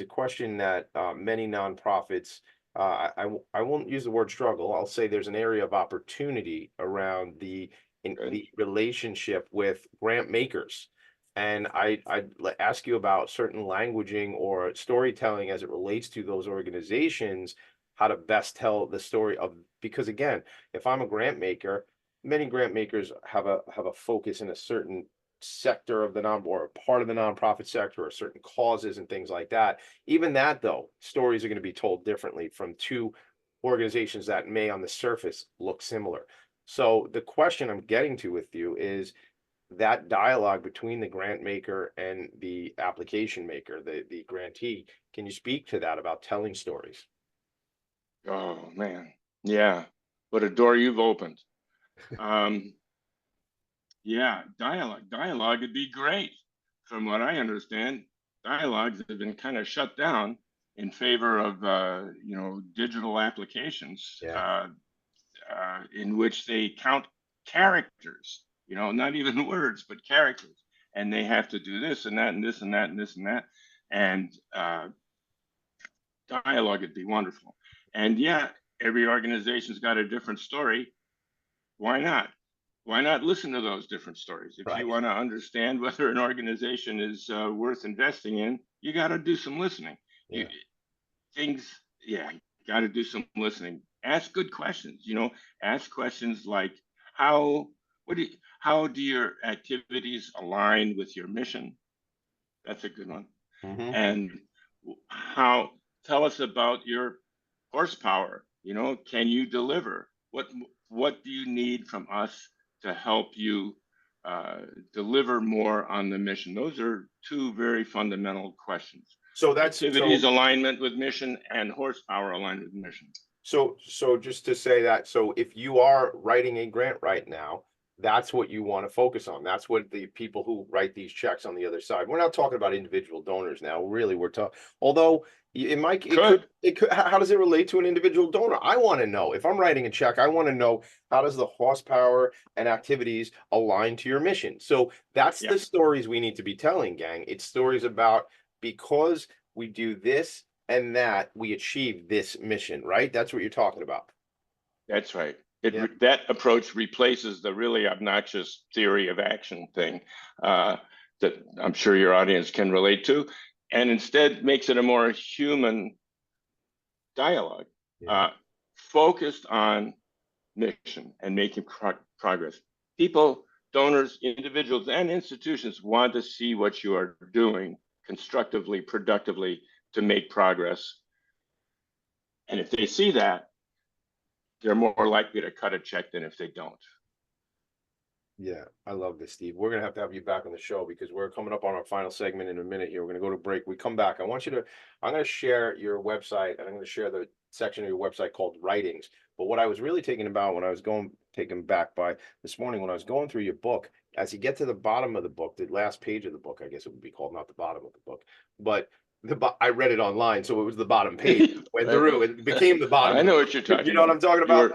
question that many nonprofits, I won't use the word struggle. I'll say there's an area of opportunity around the relationship with grant makers. And I'd ask you about certain languaging or storytelling as it relates to those organizations, how to best tell the story of, because again, if I'm a grant maker, many grant makers have a focus in a certain sector of the or a part of the nonprofit sector or certain causes and things like that. Even that though, stories are going to be told differently from two organizations that may on the surface look similar. So the question I'm getting to with you is that dialogue between the grant maker and the application maker, the grantee. Can you speak to that about telling stories? Oh man, yeah, what a door you've opened. Yeah, dialogue would be great. From what I understand, dialogues have been kind of shut down in favor of digital applications in which they count characters, not even words, but characters, and they have to do this and that and this and that and this and that, and dialogue would be wonderful. And yeah, every organization's got a different story. Why not? Why not listen to those different stories? If you want to understand whether an organization is worth investing in, you got to do some listening. You got to do some listening. Ask good questions. Ask questions like how do your activities align with your mission? That's a good one. Mm-hmm. And tell us about your horsepower. Can you deliver? What do you need from us to help you deliver more on the mission? Those are two very fundamental questions. So that's activities alignment with mission and horsepower aligned with mission. So just to say that, so if you are writing a grant right now, that's what you want to focus on. That's what the people who write these checks on the other side. We're not talking about individual donors now. Really, we're talking, although it could, how does it relate to an individual donor? I want to know. If I'm writing a check, I want to know, how does the horsepower and activities align to your mission? So that's the stories we need to be telling, gang. It's stories about, because we do this and that, we achieve this mission, right? That's what you're talking about. That's right. That approach replaces the really obnoxious theory of action thing that I'm sure your audience can relate to, and instead makes it a more human dialogue, focused on mission and making progress. People, donors, individuals, and institutions want to see what you are doing constructively, productively to make progress. And if they see that, they're more likely to cut a check than if they don't. Yeah, I love this, Steve. We're going to have you back on the show because we're coming up on our final segment in a minute here. We're going to go to break. We come back. I'm going to share your website, and I'm going to share the section of your website called Writings. But what I was really taken about when I was taken back by this morning, when I was going through your book, as you get to the bottom of the book, the last page of the book, I guess it would be called, not the bottom of the book, but I read it online, so it was the bottom page. Went through, it became the bottom. I know what you're talking about. You know what I'm talking about?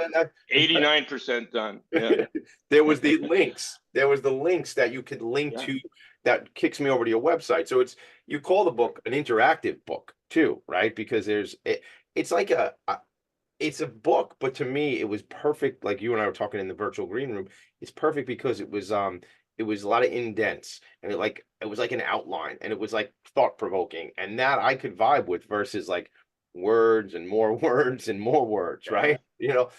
89% done. Yeah. There was the links. There was the links that you could link to, that kicks me over to your website. So you call the book an interactive book too, right? Because it's like it's a book, but to me it was perfect. Like you and I were talking in the virtual green room, it's perfect because it was it was a lot of indents, and it was like an outline, and it was like thought provoking, and that I could vibe with versus like words and more words and more words, right? We got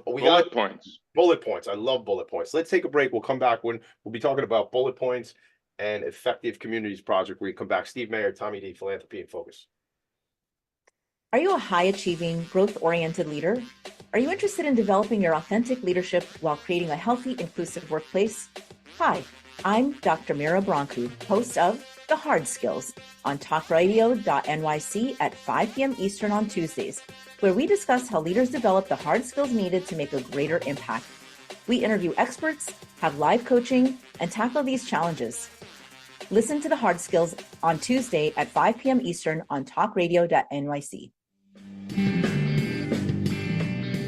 Bullet points. bullet points. I love bullet points. Let's take a break. We'll come back when we'll be talking about bullet points and effective communities project. Where you come back, Steve Mayer, Tommy D, Philanthropy and Focus. Are you a high achieving, growth oriented leader? Are you interested in developing your authentic leadership while creating a healthy, inclusive workplace? Hi, I'm Dr. Mira Broncu, host of The Hard Skills on talkradio.nyc at 5 p.m. Eastern on Tuesdays, where we discuss how leaders develop the hard skills needed to make a greater impact. We interview experts, have live coaching, and tackle these challenges. Listen to The Hard Skills on Tuesday at 5 p.m. Eastern on talkradio.nyc.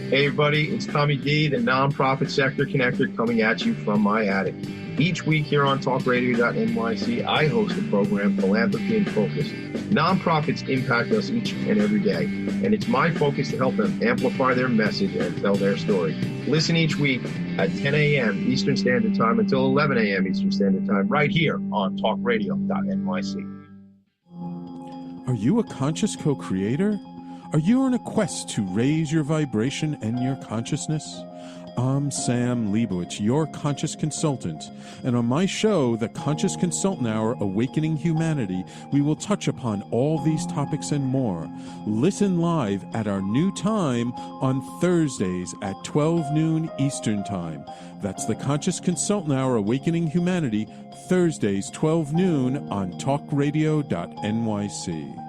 Hey everybody, it's Tommy D, the nonprofit sector connector, coming at you from my attic. Each week here on talkradio.nyc, I host the program Philanthropy and Focus. Nonprofits impact us each and every day, and it's my focus to help them amplify their message and tell their story. Listen each week at 10 a.m. Eastern Standard Time until 11 a.m. Eastern Standard Time, right here on talkradio.nyc. Are you a conscious co-creator? Are you on a quest to raise your vibration and your consciousness? I'm Sam Leibowitz, your conscious consultant, and on my show, The Conscious Consultant Hour, Awakening Humanity, we will touch upon all these topics and more. Listen live at our new time on Thursdays at 12 noon Eastern Time. That's The Conscious Consultant Hour, Awakening Humanity, Thursdays, 12 noon on talkradio.nyc.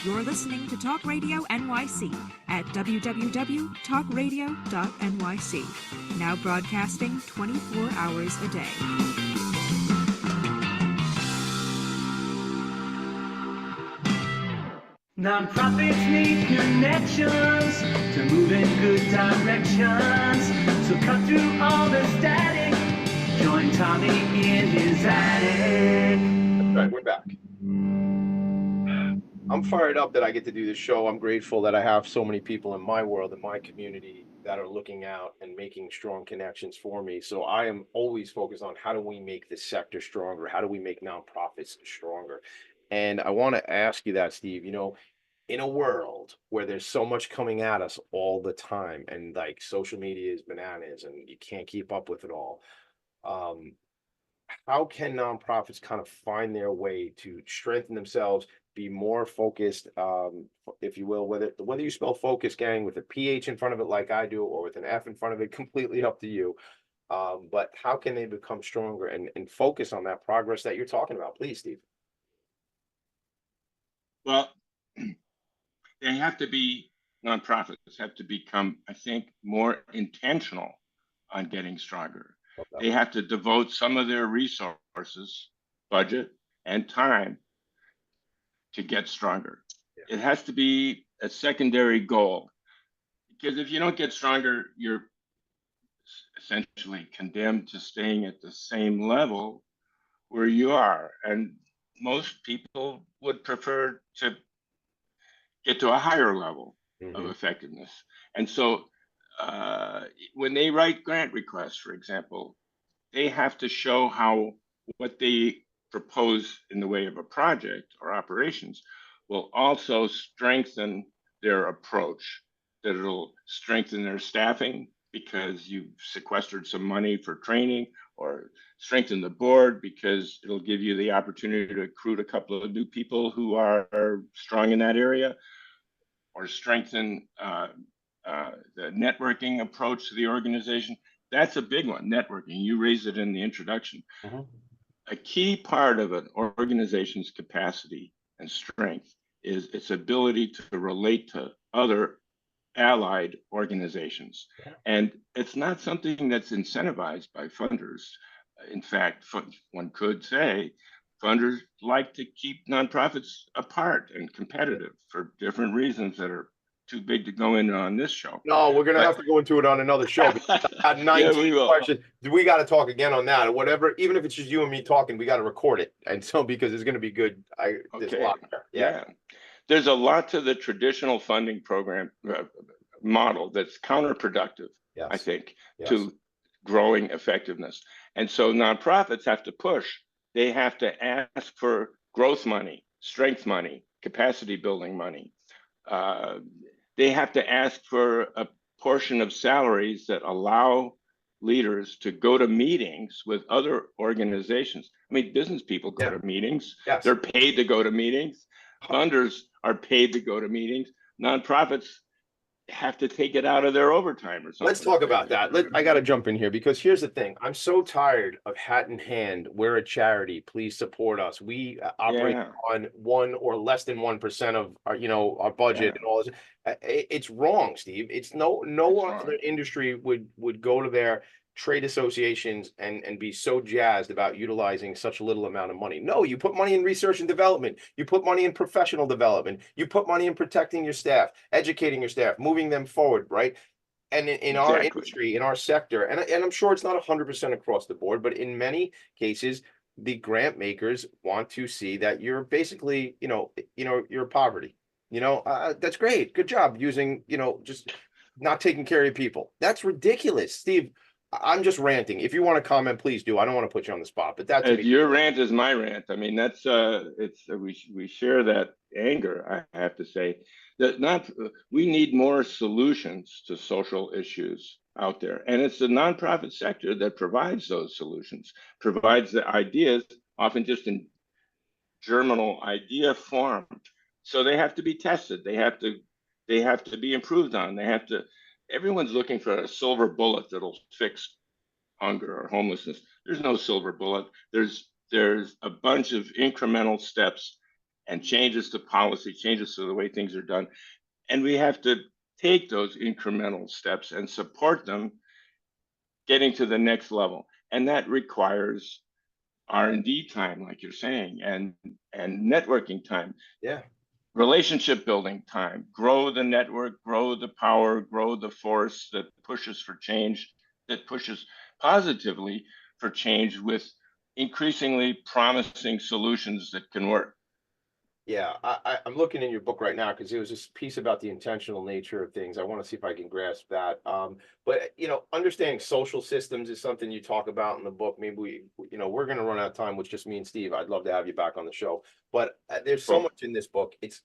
You're listening to Talk Radio NYC at www.talkradio.nyc. Now broadcasting 24 hours a day. Nonprofits need connections to move in good directions. So cut through all the static. Join Tommy in his attic. All right, we're back. I'm fired up that I get to do this show. I'm grateful that I have so many people in my world, in my community, that are looking out and making strong connections for me. So I am always focused on how do we make this sector stronger? How do we make nonprofits stronger? And I want to ask you that, Steve, in a world where there's so much coming at us all the time, and like social media is bananas and you can't keep up with it all. How can nonprofits kind of find their way to strengthen themselves, be more focused, if you will, whether you spell focus, gang, with a PH in front of it like I do, or with an F in front of it, completely up to you. But how can they become stronger and focus on that progress that you're talking about? Please, Steve. Well, nonprofits have to become, I think, more intentional on getting stronger. They have to devote some of their resources, budget, and time to get stronger. Yeah. It has to be a secondary goal, because if you don't get stronger, you're essentially condemned to staying at the same level where you are. And most people would prefer to get to a higher level of effectiveness. And so when they write grant requests, for example, they have to show how what they propose in the way of a project or operations will also strengthen their approach, that it'll strengthen their staffing because you've sequestered some money for training, or strengthen the board because it'll give you the opportunity to recruit a couple of new people who are strong in that area, or strengthen the networking approach to the organization. That's a big one, networking. You raised it in the introduction. A key part of an organization's capacity and strength is its ability to relate to other allied organizations. And it's not something that's incentivized by funders. In fact, one could say funders like to keep nonprofits apart and competitive for different reasons that are too big to go into on this show. No, we're going to have to go into it on another show. I had 19 questions. We got to talk again on that, or whatever. Even if it's just you and me talking, we got to record it. And so, because it's going to be good. There's a lot there. Yeah. There's a lot to the traditional funding program model that's counterproductive I Yes. think, Yes. to growing effectiveness. And so nonprofits have to push. They have to ask for growth money, strength money, capacity building money. They have to ask for a portion of salaries that allow leaders to go to meetings with other organizations. I mean, business people go to meetings. Yes. They're paid to go to meetings. Funders are paid to go to meetings. Nonprofits have to take it out of their overtime or something. Let's talk about that. I got to jump in here because here's the thing. I'm so tired of hat in hand. We're a charity. Please support us. We operate on 1 or less than 1% of our, our budget and all this. It's wrong, Steve. It's no other industry would go to their trade associations and be so jazzed about utilizing such a little amount of money. No, you put money in research and development. You put money in professional development. You put money in protecting your staff, educating your staff, moving them forward, right? And in our industry, in our sector, and I'm sure it's not 100% across the board, but in many cases, the grant makers want to see that you're basically, you're poverty. That's great. Good job using, just not taking care of your people. That's ridiculous, Steve. I'm just ranting. If you want to comment, please do. I don't want to put you on the spot, but that's your rant is my rant. I mean, that's we share that anger. I have to say that we need more solutions to social issues out there, and it's the nonprofit sector that provides those solutions, provides the ideas, often just in germinal idea form. So they have to be tested. They have to be improved on. Everyone's looking for a silver bullet that'll fix hunger or homelessness. There's no silver bullet. There's a bunch of incremental steps and changes to policy, changes to the way things are done. And we have to take those incremental steps and support them getting to the next level. And that requires R&D time, like you're saying, and networking time. Yeah. Relationship building time, grow the network, grow the power, grow the force that pushes for change, that pushes positively for change with increasingly promising solutions that can work. Yeah, I'm looking in your book right now because there was this piece about the intentional nature of things. I want to see if I can grasp that. But understanding social systems is something you talk about in the book. Maybe we're going to run out of time, which just me and Steve. I'd love to have you back on the show. But there's so much in this book. It's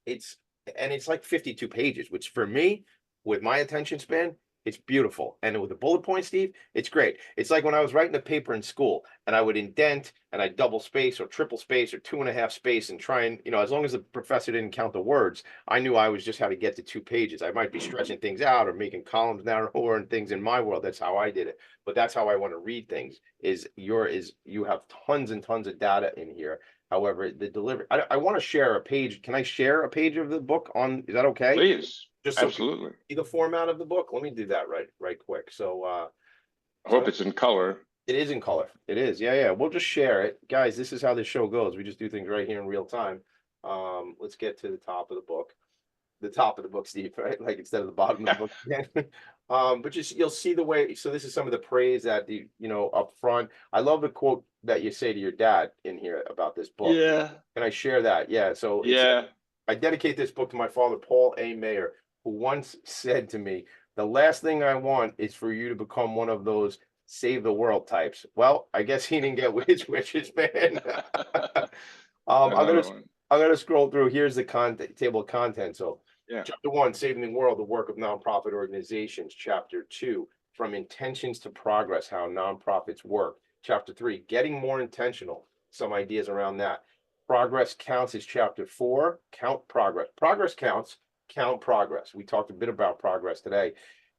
like 52 pages, which for me, with my attention span, it's beautiful. And with the bullet points, Steve, it's great. It's like when I was writing a paper in school and I would indent and I double space or triple space or 2.5 space and try and, as long as the professor didn't count the words, I knew I was just how to get to 2 pages. I might be stretching things out or making columns narrower and things in my world. That's how I did it. But that's how I want to read things you have tons and tons of data in here. However, the delivery, I want to share a page. Can I share a page of the book is that okay? Please. Just so absolutely. See the format of the book. Let me do that right quick. So I hope it's in color. It is in color. It is. Yeah. We'll just share it, guys. This is how this show goes. We just do things right here in real time. Let's get to the top of the book. The top of the book, Steve. Right, like instead of the bottom of the book. But you'll see the way. So this is some of the praise that up front. I love the quote that you say to your dad in here about this book. Yeah. Can I share that? Yeah. So I dedicate this book to my father, Paul A. Mayer, who once said to me, "The last thing I want is for you to become one of those save the world types." Well, I guess he didn't get his wishes, man. I'm gonna scroll through. Here's the table of contents. So Chapter 1, Saving the World, the work of nonprofit organizations. Chapter 2, From Intentions to Progress, how nonprofits work. Chapter 3, Getting More Intentional, some ideas around that. Progress Counts is Chapter 4, Count Progress. Progress counts. Count progress. We talked a bit about progress today,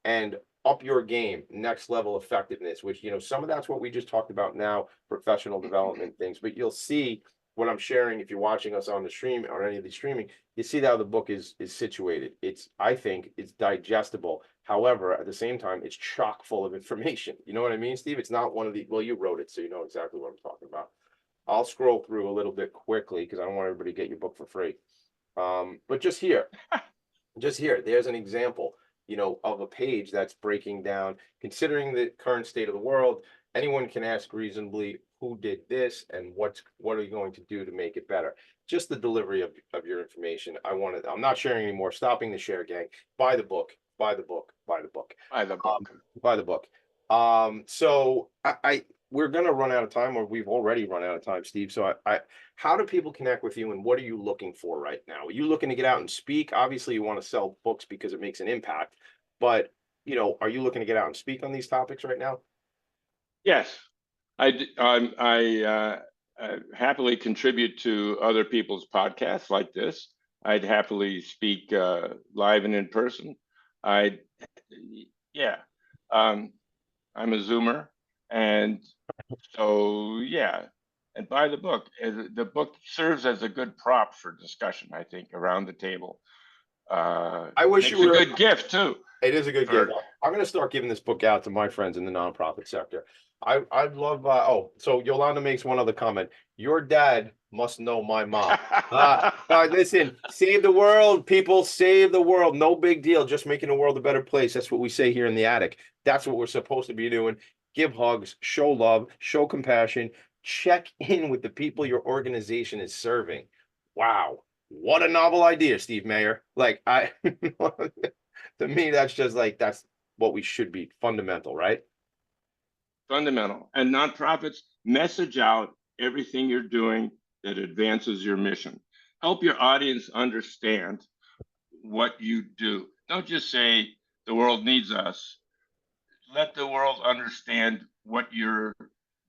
and up your game, next level effectiveness, which some of that's what we just talked about now, professional development things. But you'll see what I'm sharing if you're watching us on the stream or any of the streaming. You see how the book is situated. I think it's digestible. However, at the same time, it's chock full of information. You know what I mean, Steve? It's not one of the. Well, you wrote it, so you know exactly what I'm talking about. I'll scroll through a little bit quickly because I don't want everybody to get your book for free. But just here. There's an example, of a page that's breaking down, considering the current state of the world. Anyone can ask reasonably, who did this and what are you going to do to make it better? Just the delivery of your information. I'm not sharing anymore. Stopping the share, gang. Buy the book. By the book. By the book. So we're gonna run out of time, or we've already run out of time, Steve. So how do people connect with you, and what are you looking for right now? Are you looking to get out and speak? Obviously, you want to sell books because it makes an impact, but are you looking to get out and speak on these topics right now? Yes, I happily contribute to other people's podcasts like this. I'd happily speak live and in person. I'm a Zoomer, and so and buy the book. The book serves as a good prop for discussion, I think, around the table. I wish it's a good gift too. It is a good gift. I'm going to start giving this book out to my friends in the nonprofit sector. I'd love. So Yolanda makes one other comment. Your dad must know my mom. Listen, save the world, people. Save the world. No big deal. Just making the world a better place. That's what we say here in the attic. That's what we're supposed to be doing. Give hugs, show love, show compassion. Check in with the people your organization is serving. Wow, what a novel idea, Steve Mayer. Like to me, that's just like, that's what we should be. Fundamental, right? Fundamental. And nonprofits, message out everything you're doing that advances your mission. Help your audience understand what you do. Don't just say the world needs us. Let the world understand what you're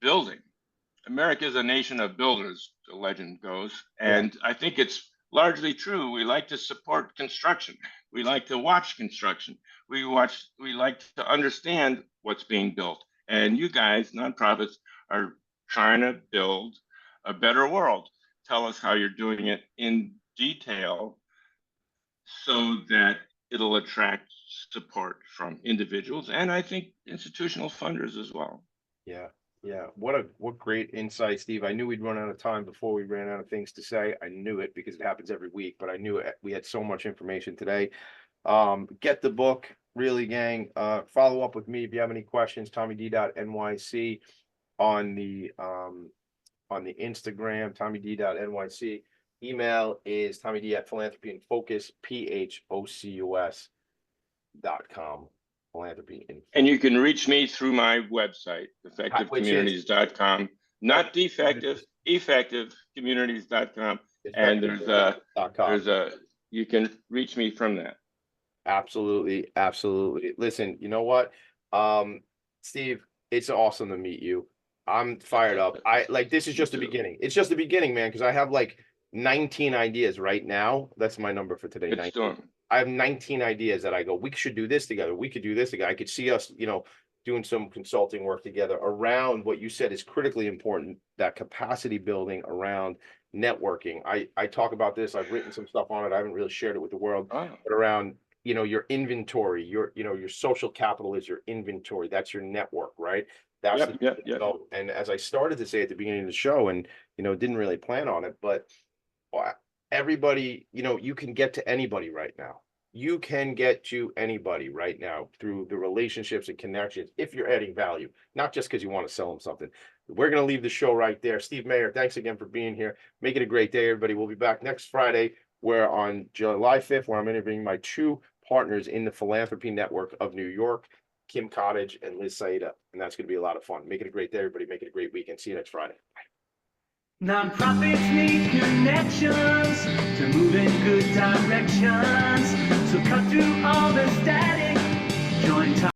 building. America is a nation of builders, the legend goes. And I think it's largely true. We like to support construction. We like to watch construction. We like to understand what's being built. And you guys, nonprofits, are trying to build a better world. Tell us how you're doing it in detail so that it'll attract support from individuals and I think institutional funders as well. Yeah. What great insight, Steve. I knew we'd run out of time before we ran out of things to say. I knew it because it happens every week, but I knew we had so much information today. Get the book, really, gang. Follow up with me if you have any questions. TommyD.NYC on the Instagram, TommyD.NYC. Email is TommyD at Philanthropy and Phocus, PHOCUS.com. Philanthropy and you can reach me through my website, effectivecommunities.com. Not defective, effectivecommunities.com. And you can reach me from that. Absolutely. Listen, you know what? Steve, it's awesome to meet you. I'm fired up. This is just the beginning. It's just the beginning, man, because I have like 19 ideas right now. That's my number for today. I have 19 ideas that I go, we should do this together. We could do this together. I could see us, doing some consulting work together around what you said is critically important, that capacity building around networking. I talk about this. I've written some stuff on it. I haven't really shared it with the world, but around, your inventory, your social capital is your inventory. That's your network, right? That's And as I started to say at the beginning of the show, and, didn't really plan on it, but everybody, you can get to anybody right now. You can get to anybody right now through the relationships and connections if you're adding value, not just because you want to sell them something. We're going to leave the show right there. Steve Mayer, thanks again for being here. Make it a great day, everybody. We'll be back next Friday, where on July 5th, where I'm interviewing my two partners in the Philanthropy Network of New York, Kim Cottage and Liz Saida. And that's going to be a lot of fun. Make it a great day, everybody. Make it a great weekend. See you next Friday. Bye. Nonprofits need connections to move in good directions. So cut through all